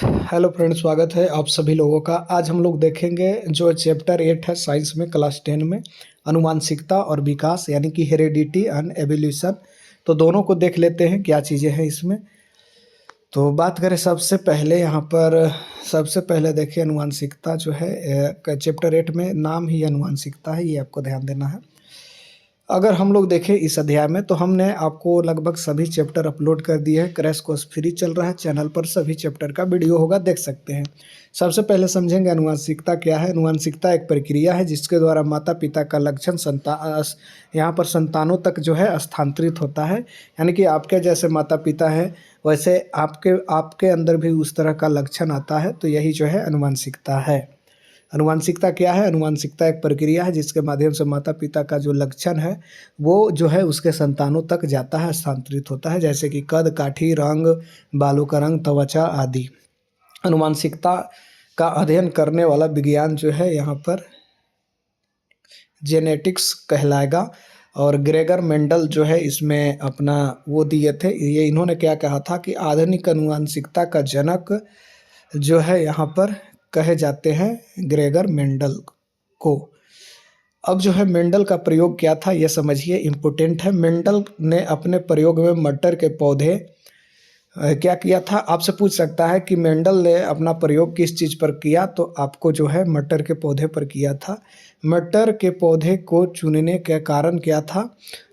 Hello friend, स्वागत है आप सभी लोगों का। आज हम लोग देखेंगे जो चैप्टर 8 है साइंस में, क्लास 10 में, अनुवांशिकता और विकास यानी कि हेरेडिटी एंड एवोल्यूशन। तो दोनों को देख लेते हैं क्या चीज़ें हैं इसमें। तो बात करें सबसे पहले यहाँ पर, सबसे पहले देखिए अनुवांशिकता जो है चैप्टर 8 में नाम ही अनुवांशिकता है, ये आपको ध्यान देना है। अगर हम लोग देखें इस अध्याय में तो हमने आपको लगभग सभी चैप्टर अपलोड कर दिए हैं। क्रैश कोर्स फ्री चल रहा है, चैनल पर सभी चैप्टर का वीडियो होगा, देख सकते हैं। सबसे पहले समझेंगे अनुवांशिकता क्या है। अनुवांशिकता एक प्रक्रिया है जिसके द्वारा माता पिता का लक्षण यहाँ पर संतानों तक जो है स्थानांतरित होता है। यानी कि आपके जैसे माता पिता है वैसे आपके आपके अंदर भी उस तरह का लक्षण आता है, तो यही जो है अनुवांशिकता है। अनुवांशिकता क्या है? अनुवांशिकता एक प्रक्रिया है जिसके माध्यम से माता पिता का जो लक्षण है वो जो है उसके संतानों तक जाता है, स्थानांतरित होता है, जैसे कि कद, काठी, रंग, बालों का रंग, त्वचा आदि। अनुवांशिकता का अध्ययन करने वाला विज्ञान जो है यहाँ पर जेनेटिक्स कहलाएगा। और ग्रेगर मेंडल जो है इसमें अपना वो दिए थे। ये इन्होंने क्या कहा था कि आधुनिक अनुवांशिकता का जनक जो है यहाँ पर कहे जाते हैं ग्रेगर मेंडल को। अब जो है मेंडल का प्रयोग क्या था ये समझिए, इम्पोर्टेंट है। मेंडल ने अपने प्रयोग में मटर के पौधे क्या किया था, आपसे पूछ सकता है कि मेंडल ने अपना प्रयोग किस चीज़ पर किया, तो आपको जो है मटर के पौधे पर किया था। मटर के पौधे को चुनने का कारण क्या था?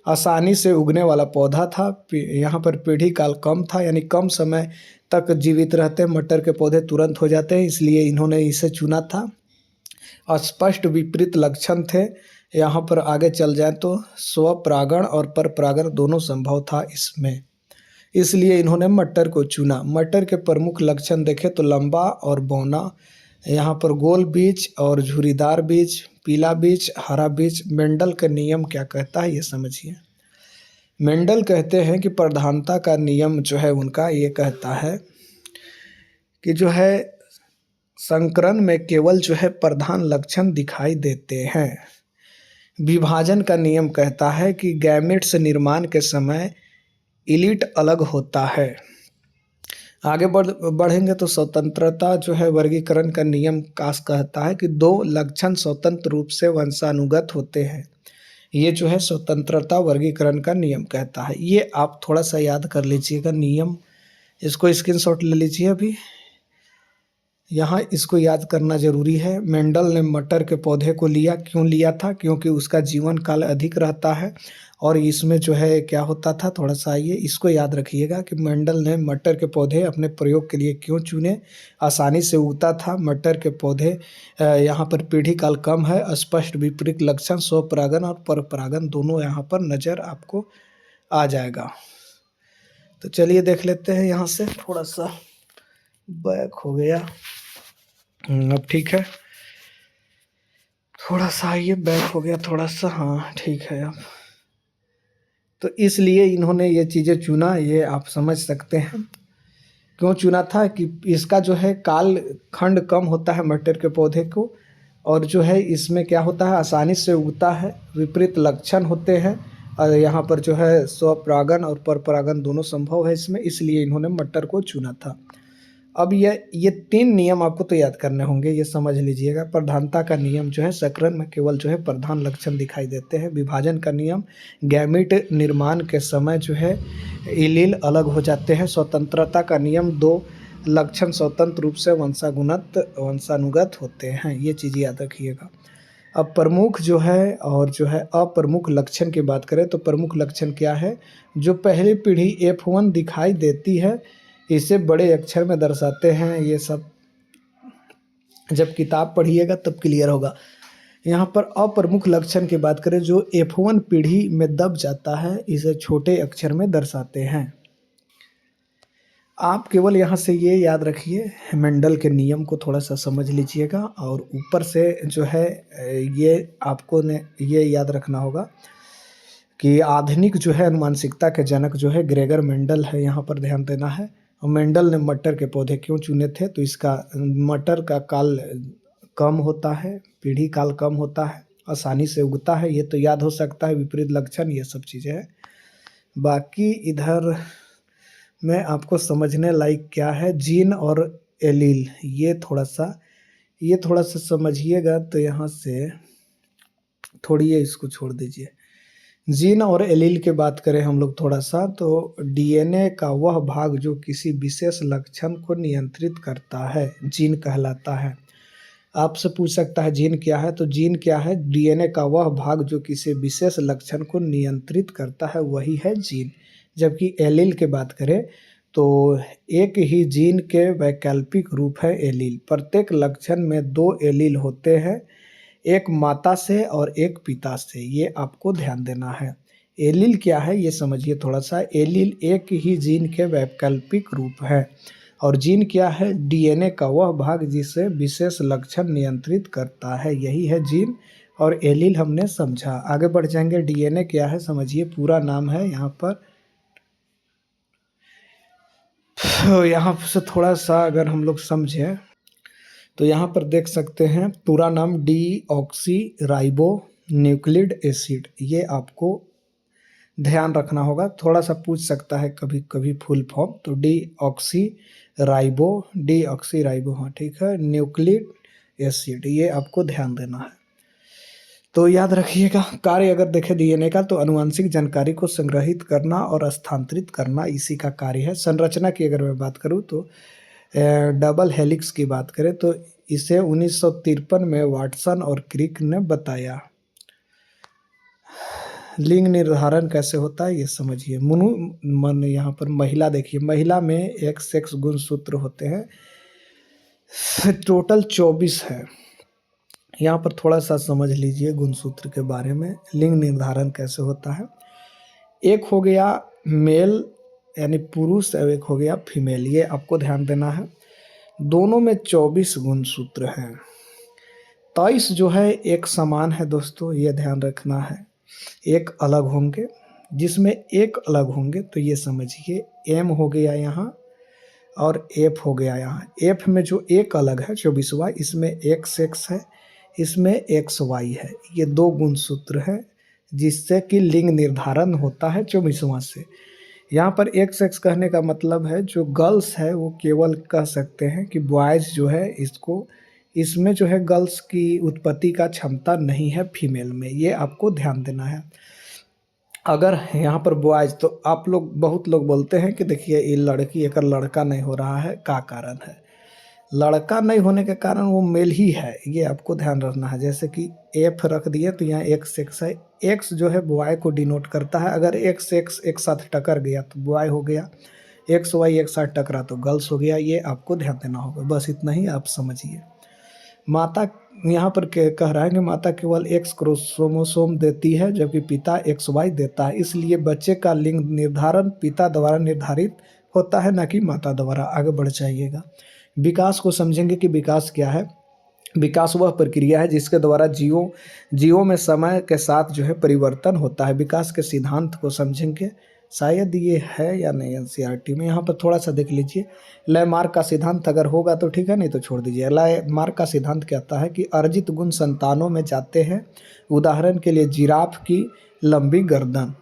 आसानी से उगने वाला पौधा था, यहाँ पर पीढ़ी काल कम था, यानी कम समय तक जीवित रहते हैं, मटर के पौधे तुरंत हो जाते हैं, इसलिए इन्होंने इसे चुना था। स्पष्ट विपरीत लक्षण थे। यहाँ पर आगे चल जाए तो स्वपरागण और परपरागण दोनों संभव था इसमें, इसलिए इन्होंने मटर को चुना। मटर के प्रमुख लक्षण देखें तो लंबा और बौना, यहाँ पर गोल बीज और झुर्रीदार बीज, पीला बीज, हरा बीज। मेंडल का नियम क्या कहता है ये समझिए। मेंडल कहते हैं कि प्रधानता का नियम जो है उनका ये कहता है कि जो है संकरण में केवल जो है प्रधान लक्षण दिखाई देते हैं। विभाजन का नियम कहता है कि गैमेट्स निर्माण के समय इलिट अलग होता है। आगे बढ़ेंगे तो स्वतंत्रता जो है वर्गीकरण का नियम कास कहता है कि दो लक्षण स्वतंत्र रूप से वंशानुगत होते हैं। ये जो है स्वतंत्रता वर्गीकरण का नियम कहता है। ये आप थोड़ा सा याद कर लीजिएगा नियम, इसको स्क्रीनशॉट ले लीजिए अभी, यहाँ इसको याद करना जरूरी है। मेंडल ने मटर के पौधे को लिया, क्यों लिया था? क्योंकि उसका जीवन काल अधिक रहता है और इसमें जो है क्या होता था, थोड़ा सा आइए इसको याद रखिएगा कि मेंडल ने मटर के पौधे अपने प्रयोग के लिए क्यों चुने। आसानी से उगता था मटर के पौधे, यहाँ पर पीढ़ी काल कम है, स्पष्ट विपरीत लक्षण, स्वपरागण और परपरागण दोनों यहाँ पर नज़र आपको आ जाएगा। तो चलिए देख लेते हैं, यहाँ से थोड़ा सा बैक हो गया, अब ठीक है। थोड़ा सा ये बैक हो गया थोड़ा सा, हाँ ठीक है अब। तो इसलिए इन्होंने ये चीज़ें चुना, ये आप समझ सकते हैं क्यों चुना था कि इसका जो है काल खंड कम होता है मटर के पौधे को, और जो है इसमें क्या होता है आसानी से उगता है, विपरीत लक्षण होते हैं, और यहाँ पर जो है स्वपरागण और परपरागण दोनों संभव है इसमें, इसलिए इन्होंने मटर को चुना था। अब ये तीन नियम आपको तो याद करने होंगे, ये समझ लीजिएगा। प्रधानता का नियम जो है सकरण में केवल जो है प्रधान लक्षण दिखाई देते हैं। विभाजन का नियम गैमीट निर्माण के समय जो है इलील अलग हो जाते हैं। स्वतंत्रता का नियम दो लक्षण स्वतंत्र रूप से वंशानुगत होते हैं, ये चीज़ याद रखिएगा। अब प्रमुख जो है और जो है अप्रमुख लक्षण की बात करें तो प्रमुख लक्षण क्या है? जो पहली पीढ़ी F1 दिखाई देती है इसे बड़े अक्षर में दर्शाते हैं। ये सब जब किताब पढ़िएगा तब क्लियर होगा। यहाँ पर अप्रमुख लक्षण की बात करें, जो F1 पीढ़ी में दब जाता है इसे छोटे अक्षर में दर्शाते हैं। आप केवल यहाँ से ये याद रखिए, मेंडल के नियम को थोड़ा सा समझ लीजिएगा, और ऊपर से जो है ये आपको ने ये याद रखना होगा कि आधुनिक जो है अनुवांशिकता के जनक जो है ग्रेगर मेंडल है, यहाँ पर ध्यान देना है। और मेंडल ने मटर के पौधे क्यों चुने थे? तो इसका मटर का काल कम होता है, पीढ़ी काल कम होता है, आसानी से उगता है, ये तो याद हो सकता है। विपरीत लक्षण ये सब चीज़ें हैं। बाकी इधर में आपको समझने लायक क्या है, जीन और एलील, ये थोड़ा सा समझिएगा। तो यहाँ से थोड़ी ये इसको छोड़ दीजिए। जीन और एलील की बात करें हम लोग थोड़ा सा, तो डीएनए का वह भाग जो किसी विशेष लक्षण को नियंत्रित करता है जीन कहलाता है। आपसे पूछ सकता है जीन क्या है, तो जीन क्या है? डीएनए का वह भाग जो किसी विशेष लक्षण को नियंत्रित करता है वही है जीन। जबकि एलील की बात करें तो एक ही जीन के वैकल्पिक रूप है एलील। प्रत्येक लक्षण में 2 एलील होते हैं, एक माता से और एक पिता से, ये आपको ध्यान देना है। एलील क्या है ये समझिए थोड़ा सा। एलील एक ही जीन के वैकल्पिक रूप है, और जीन क्या है? डीएनए का वह भाग जिसे विशेष लक्षण नियंत्रित करता है, यही है जीन। और एलील हमने समझा। आगे बढ़ जाएंगे। डीएनए क्या है समझिए, पूरा नाम है यहाँ पर। तो यहाँ से थोड़ा सा अगर हम लोग समझें तो यहाँ पर देख सकते हैं पूरा नाम डीऑक्सी राइबो न्यूक्लिड एसिड, ये आपको ध्यान रखना होगा। थोड़ा सा पूछ सकता है कभी कभी फुल फॉर्म, तो डीऑक्सी राइबो, हाँ ठीक है, न्यूक्लिड एसिड, ये आपको ध्यान देना है। तो याद रखिएगा। कार्य अगर देखें डीएनए का, तो आनुवंशिक जानकारी को संग्रहित करना और स्थानांतरित करना इसी का कार्य है। संरचना की अगर मैं बात करूँ तो डबल हेलिक्स की बात करें तो इसे 1953 में वाटसन और क्रिक ने बताया। लिंग निर्धारण कैसे होता है ये समझिए। मुनु मन यहाँ पर महिला देखिए, महिला में एक सेक्स गुणसूत्र होते हैं, टोटल 24 है। यहाँ पर थोड़ा सा समझ लीजिए गुणसूत्र के बारे में। लिंग निर्धारण कैसे होता है, एक हो गया मेल यानी पुरुष और एक हो गया फीमेल, ये आपको ध्यान देना है। दोनों में 24 गुणसूत्र हैं, 23 जो है एक समान है दोस्तों, ये ध्यान रखना है। एक अलग होंगे, जिसमें एक अलग होंगे तो ये समझिए एम हो गया यहाँ और एफ हो गया यहाँ। एफ में जो एक अलग है 24वां, इसमें एक्स एक्स है, इसमें एक्स वाई है। ये 2 गुणसूत्र हैं जिससे कि लिंग निर्धारण होता है 24वां से। यहाँ पर एक्स एक्स कहने का मतलब है जो गर्ल्स है वो केवल कह सकते हैं कि बॉयज़ जो है इसमें जो है गर्ल्स की उत्पत्ति का क्षमता नहीं है फीमेल में, ये आपको ध्यान देना है। अगर यहाँ पर बॉयज़, तो आप लोग बहुत लोग बोलते हैं कि देखिए ये लड़की एक लड़का नहीं हो रहा है, क्या कारण है? लड़का नहीं होने के कारण वो मेल ही है, ये आपको ध्यान रखना है। जैसे कि एफ रख दिए तो यहाँ एक्स एक्स है, एक्स जो है बॉय को डिनोट करता है। अगर एक्स एक्स एक साथ टकर गया तो बॉय हो गया, एक्स वाई एक साथ टकरा तो गर्ल्स हो गया, ये आपको ध्यान देना होगा। बस इतना ही आप समझिए। माता यहाँ पर कह रहा है कि माता केवल एक्स क्रोमोसोम देती है जबकि पिता एक्स वाई देता है, इसलिए बच्चे का लिंग निर्धारण पिता द्वारा निर्धारित होता है, न कि माता द्वारा। आगे बढ़ जाइएगा। विकास को समझेंगे कि विकास क्या है। विकास वह प्रक्रिया है जिसके द्वारा जीवों में समय के साथ जो है परिवर्तन होता है। विकास के सिद्धांत को समझेंगे, शायद ये है या नहीं एनसीईआरटी में, यहाँ पर थोड़ा सा देख लीजिए। लैमार्क का सिद्धांत अगर होगा तो ठीक है, नहीं तो छोड़ दीजिए। लैमार्क का सिद्धांत कहता है कि अर्जित गुण संतानों में जाते हैं, उदाहरण के लिए जिराफ की लंबी गर्दन।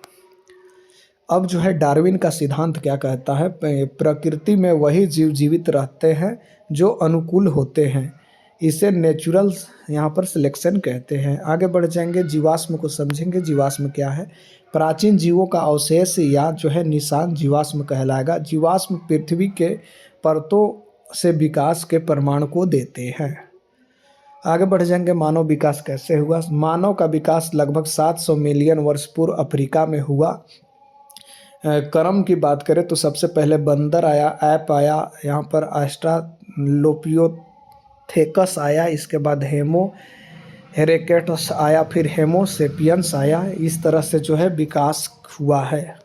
अब जो है डार्विन का सिद्धांत क्या कहता है, प्रकृति में वही जीव जीवित रहते हैं जो अनुकूल होते हैं, इसे नेचुरल यहाँ पर सिलेक्शन कहते हैं। आगे बढ़ जाएंगे, जीवाश्म को समझेंगे। जीवाश्म क्या है? प्राचीन जीवों का अवशेष या जो है निशान जीवाश्म कहलाएगा। जीवाश्म पृथ्वी के परतों से विकास के प्रमाण को देते हैं। आगे बढ़ जाएंगे, मानव विकास कैसे हुआ। मानव का विकास लगभग 700 मिलियन वर्ष पूर्व अफ्रीका में हुआ। क्रम की बात करें तो सबसे पहले बंदर आया, ऐप आया, यहाँ पर ऑस्ट्रालोपिथेकस आया, इसके बाद हेमो हेरेकेटस आया, फिर हेमो सेपियंस आया। इस तरह से जो है विकास हुआ है।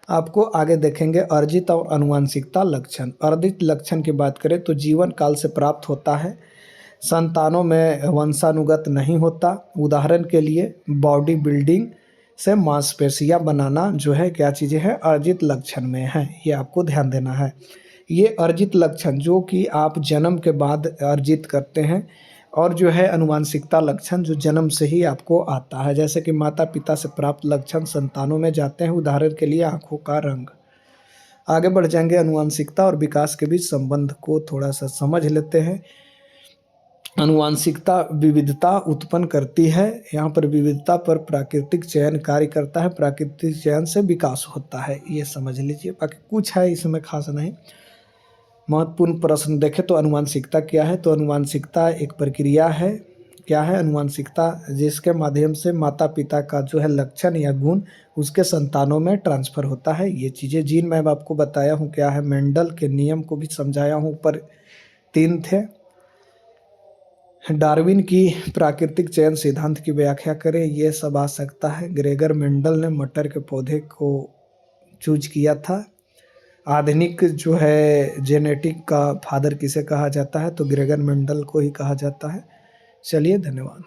आपको आगे देखेंगे अर्जित और आनुवंशिकता लक्षण। अर्जित लक्षण की बात करें तो जीवन काल से प्राप्त होता है, संतानों में वंशानुगत नहीं होता। उदाहरण के लिए बॉडी बिल्डिंग से मांसपेशियां बनाना जो है क्या चीज़ें हैं, अर्जित लक्षण में है, ये आपको ध्यान देना है। ये अर्जित लक्षण जो कि आप जन्म के बाद अर्जित करते हैं, और जो है आनुवंशिकता लक्षण जो जन्म से ही आपको आता है, जैसे कि माता पिता से प्राप्त लक्षण संतानों में जाते हैं। उदाहरण के लिए आँखों का रंग। आगे बढ़ जाएंगे, आनुवांशिकता और विकास के बीच संबंध को थोड़ा सा समझ लेते हैं। आनुवांशिकता विविधता उत्पन्न करती है। यहाँ पर विविधता पर प्राकृतिक चयन कार्य करता है, प्राकृतिक चयन से विकास होता है, ये समझ लीजिए। बाकी कुछ है इसमें खास नहीं। महत्वपूर्ण प्रश्न देखें तो आनुवांशिकता क्या है, तो आनुवांशिकता एक प्रक्रिया है। क्या है आनुवांशिकता? जिसके माध्यम से माता पिता का जो है लक्षण या गुण उसके संतानों में ट्रांसफर होता है। ये चीज़ें जीन मैं आपको बताया हूँ क्या है, मेंडल के नियम को भी समझाया हूँ, ऊपर 3 थे। डार्विन की प्राकृतिक चयन सिद्धांत की व्याख्या करें, ये सब आ सकता है। ग्रेगर मेंडल ने मटर के पौधे को चूज किया था। आधुनिक जो है जेनेटिक का फादर किसे कहा जाता है, तो ग्रेगर मेंडल को ही कहा जाता है। चलिए, धन्यवाद।